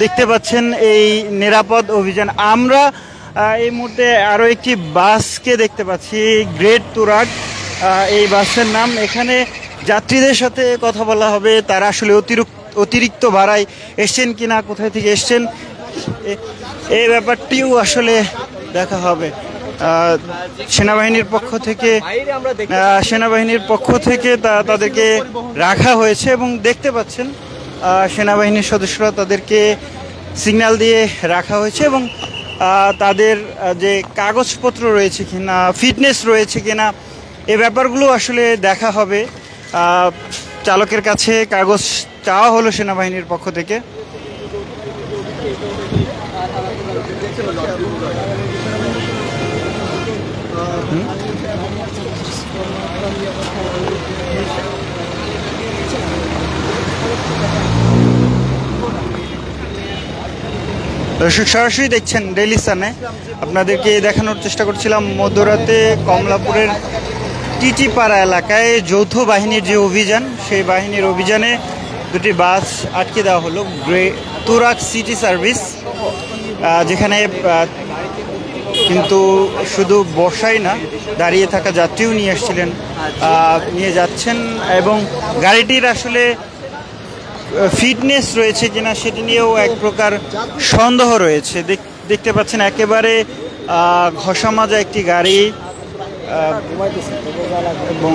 দেখতে পাচ্ছেন এই নিরাপদ অভিযান। আমরা এই মুহূর্তে আরও একটি বাসকে দেখতে পাচ্ছি, গ্রেট তুরাগ এই বাসের নাম। এখানে যাত্রীদের সাথে কথা বলা হবে, তারা আসলে অতিরিক্ত ভাড়ায় এসছেন কিনা, কোথায় থেকে এসছেন এই ব্যাপারটিও আসলে দেখা হবে। সেনাবাহিনীর পক্ষ থেকে তাদেরকে রাখা হয়েছে এবং দেখতে পাচ্ছেন সেনাবাহিনীর সদস্যরা তাদেরকে সিগন্যাল দিয়ে রাখা হয়েছে এবং তাদের যে কাগজপত্র রয়েছে কিনা, ফিটনেস রয়েছে কিনা, এই ব্যাপারগুলো আসলে দেখা হবে। চালকের কাছে কাগজ চাওয়া হলো সেনাবাহিনীর পক্ষ থেকে। দর্শক সরাসরি দেখছেন ডেইলি সানে, আপনাদেরকে দেখানোর চেষ্টা করছিলাম মধ্যরাতে কমলাপুরের টিটিপাড়া এলাকায় যৌথ বাহিনীর যে অভিযান, সেই বাহিনীর অভিযানে দুটি বাস আটকে দেওয়া হলো। তুরাগ সিটি সার্ভিস, যেখানে কিন্তু শুধু বসাই না, দাঁড়িয়ে থাকা যাত্রীও নিয়ে যাচ্ছেন এবং গাড়িটির আসলে ফিটনেস রয়েছে কিনা সেটি নিয়েও এক প্রকার সন্দেহ রয়েছে। দেখতে পাচ্ছেন একেবারে ঘষা মাজা একটি গাড়ি এবং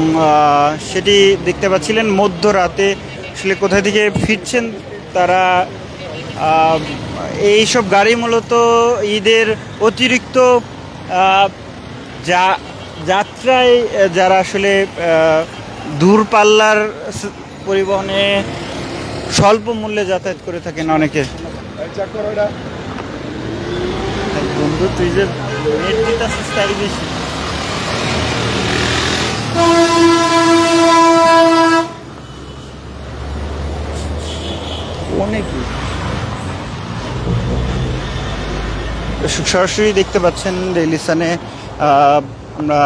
সেটি দেখতে পাচ্ছিলেন মধ্যরাতে আসলে কোথায় থেকে ফিরছেন তারা। এইসব গাড়ি মূলত ঈদের অতিরিক্ত যাত্রায় যারা আসলে দূরপাল্লার পরিবহনে স্বল্প মূল্যে যাতায়াত করে থাকেন অনেকে। বন্ধু তুই যে রেট দিতেছিস তারই বেশি। সরাসরি দেখতে পাচ্ছেন ডেইলি সানে আমরা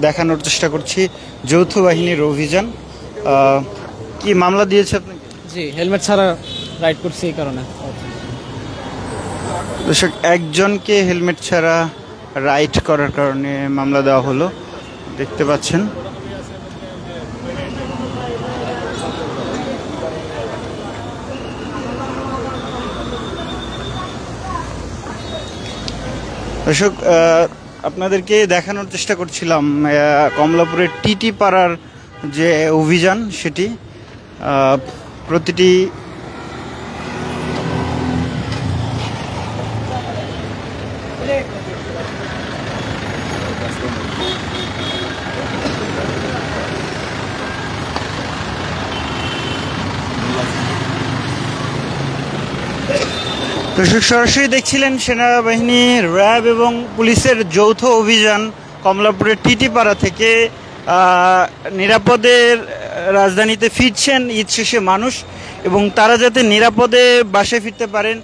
দেখানোর চেষ্টা করছি যৌথ বাহিনীর অভিযান। কি মামলা দিয়েছে আপনি? জি, হেলমেট ছাড়া রাইড করছি এই কারণে। দর্শক, একজনকে হেলমেট ছাড়া রাইড করার কারণে মামলা দেওয়া হলো, দেখতে পাচ্ছেন। দর্শক, আপনাদেরকে দেখানোর চেষ্টা করছিলাম কমলাপুরের টিটিপাড়ার যে অভিযান, সেটি প্রতিটি দর্শক সরাসরি দেখছিলেন সেনাবাহিনী, র্যাব এবং পুলিশের যৌথ অভিযান কমলাপুরের টিটিপাড়া থেকে নিরাপদের রাজধানীতে ফিরছেন ঈদ শেষে মানুষ, এবং তারা যাতে নিরাপদে বাসায় ফিরতে পারেন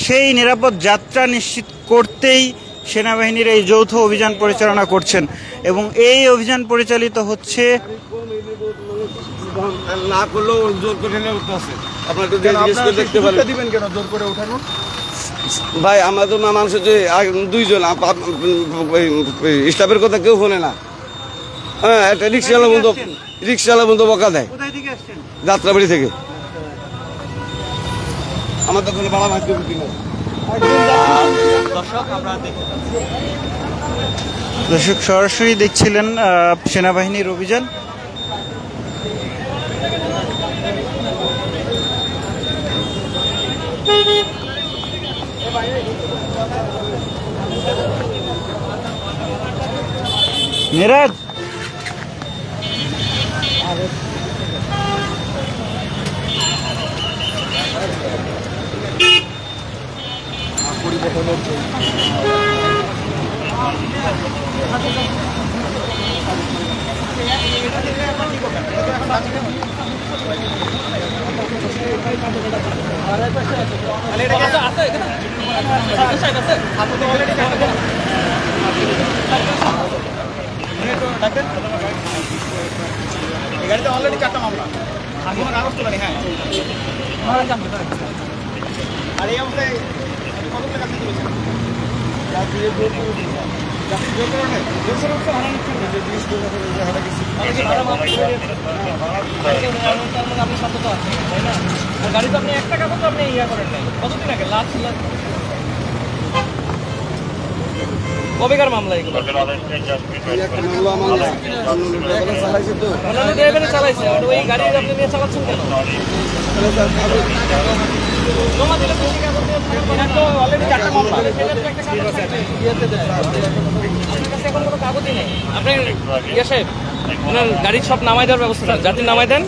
সেই নিরাপদ যাত্রা নিশ্চিত করতেই সেনাবাহিনীর এই যৌথ অভিযান পরিচালনা করছেন। এবং এই অভিযান পরিচালিত হচ্ছে না করলেও জোর করে দেখতে পারেন জোর করে ওঠানো। ভাই আমাদের মানুষের যে দুইজন স্টাফের কথা কেউ শোনে না। হ্যাঁ, একটা রিক্সাওয়ালা বন্ধু বকা দেয়। যাত্রাবাড়ি থেকে। আমাদের কোনো ভাড়া ভাগ্য দর্শক সরাসরি দেখছিলেন সেনাবাহিনীর অভিযান। মেরাজ গাড়িতে অলরেডি 4টা মামলা, আর কোনো কাগজ তো নেই। হ্যাঁ গাড়ি তো আপনি 1 টাকা মতো আপনি ইয়া করেন নাই, কতদিন আগে লাস্ট কবেকার মামলা এগুলো? চালাইছে ওই গাড়ি আপনি নিয়ে চালাচ্ছেন কেন? জমা দিলে অলরেডি 4টা মামলা, আপনার কাছে এখন কোনো কাগজই নেই। আপনি ইয়ে সাহেব ওনার গাড়ির সব নামাই দেওয়ার ব্যবস্থা, যাত্রী নামাই দেন।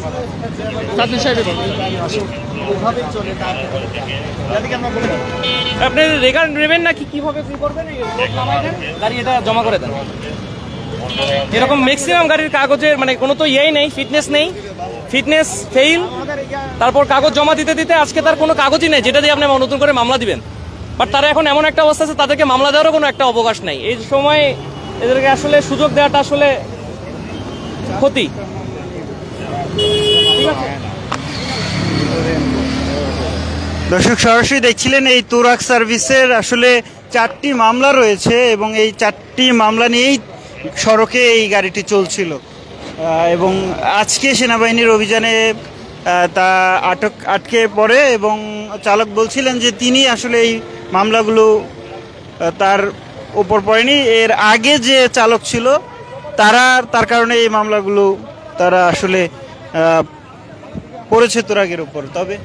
আপনি রেগার নেবেন নাকি কিভাবে কি করবেন? নামাই দেন, গাড়ি এটা জমা করে দেন। এরকম ম্যাক্সিমাম গাড়ির কাগজের মানে কোনো তো ইয়েই নেই, ফিটনেস নেই, ফিটনেস ফেইল, তারপর কাগজ জমা দিতে দিতে আজকে তার কোনো কাগজই নেই যেটা দিয়ে আপনি নতুন করে মামলা দিবেন। বাট তারা এখন এমন একটা অবস্থা আছে তাদেরকে মামলা দেওয়ারও কোনো একটা অবকাশ নাই। এই সময় এদেরকে আসলে সুযোগ দেওয়াটা আসলে ক্ষতি। দর্শক সরাসরি দেখছিলেন এই তুরাগ সার্ভিসের আসলে 4টি মামলা রয়েছে এবং এই 4টি মামলা নিয়েই সড়কে এই গাড়িটি চলছিল এবং আজকে সেনাবাহিনীর অভিযানে তা আটকে পড়ে এবং চালক বলছিলেন যে তিনি আসলে এই মামলাগুলো তার উপর পড়েনি, এর আগে যে চালক ছিল তার কারণে এই মামলাগুলো তারা আসলে পড়েছে তুরাগের উপর। তবে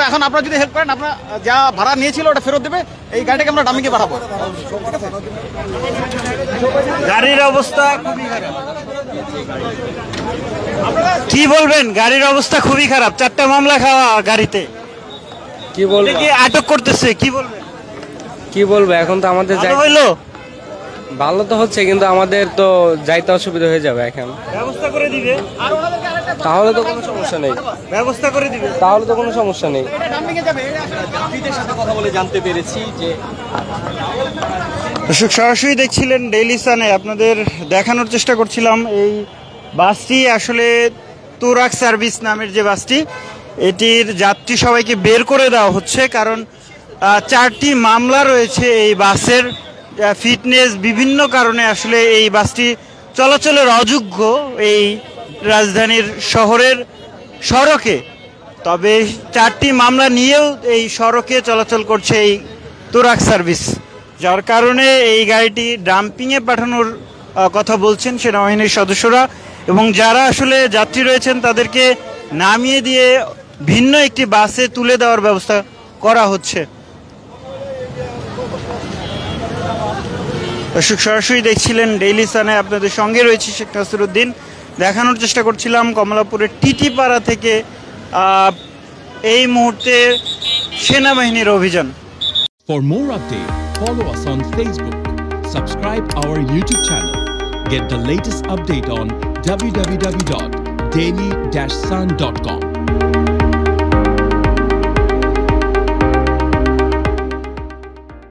এখন আপনারা যদি হেল্প করেন, আপনারা যা ভাড়া নিয়েছিল ওটা ফেরত দেবে, এই গাড়িটাকে আমরা ডামিকে পাঠাবো। গাড়ির অবস্থা খুবই খারাপ, কি বলবেন? গাড়ির অবস্থা খুবই খারাপ, 4টা মামলা খাওয়া গাড়িতে, কি বলবো, আটক করতেছে, কি বলবেন? কি বলবো, এখন তো আমাদের হইলো ভালো তো হচ্ছে কিন্তু আমাদের তো যাইতে অসুবিধা হয়ে যাবে। এখন ব্যবস্থা করে দিবে, তাহলে তো কোনো সমস্যা নেই, ব্যবস্থা করে দিবে, তাহলে তো কোনো সমস্যা নেই। কথা বলে জানতে পেরেছি যে দর্শক সরাসরি দেখছিলেন ডেইলি সানে, আপনাদের দেখানোর চেষ্টা করছিলাম এই বাসটি আসলে তুরাগ সার্ভিস নামের যে বাসটি, এটির যাত্রী সবাইকে বের করে দেওয়া হচ্ছে কারণ 4টি মামলা রয়েছে এই বাসের, ফিটনেস বিভিন্ন কারণে আসলে এই বাসটি চলাচলের অযোগ্য এই রাজধানীর শহরের সড়কে। তবে 4টি মামলা নিয়েও এই সড়কে চলাচল করছে এই তুরাগ সার্ভিস, যার কারণে এই গাড়িটি ডাম্পিংয়ে পাঠানোর কথা বলছেন সেনাবাহিনীর সদস্যরা এবং যারা আসলে যাত্রী রয়েছেন তাদেরকে নামিয়ে দিয়ে ভিন্ন একটি বাসে তুলে দেওয়ার ব্যবস্থা করা হচ্ছে। দর্শক সরাসরি দেখছিলেন ডেইলি সানে, আপনাদের সঙ্গে রয়েছে শেখ নাসিরউদ্দিন। দেখানোর চেষ্টা করছিলাম কমলাপুরের টিটিপাড়া থেকে এই মুহূর্তে সেনাবাহিনীর অভিযান। For more updates, follow us on Facebook, subscribe our YouTube channel, get the latest update on www.daily-sun.com.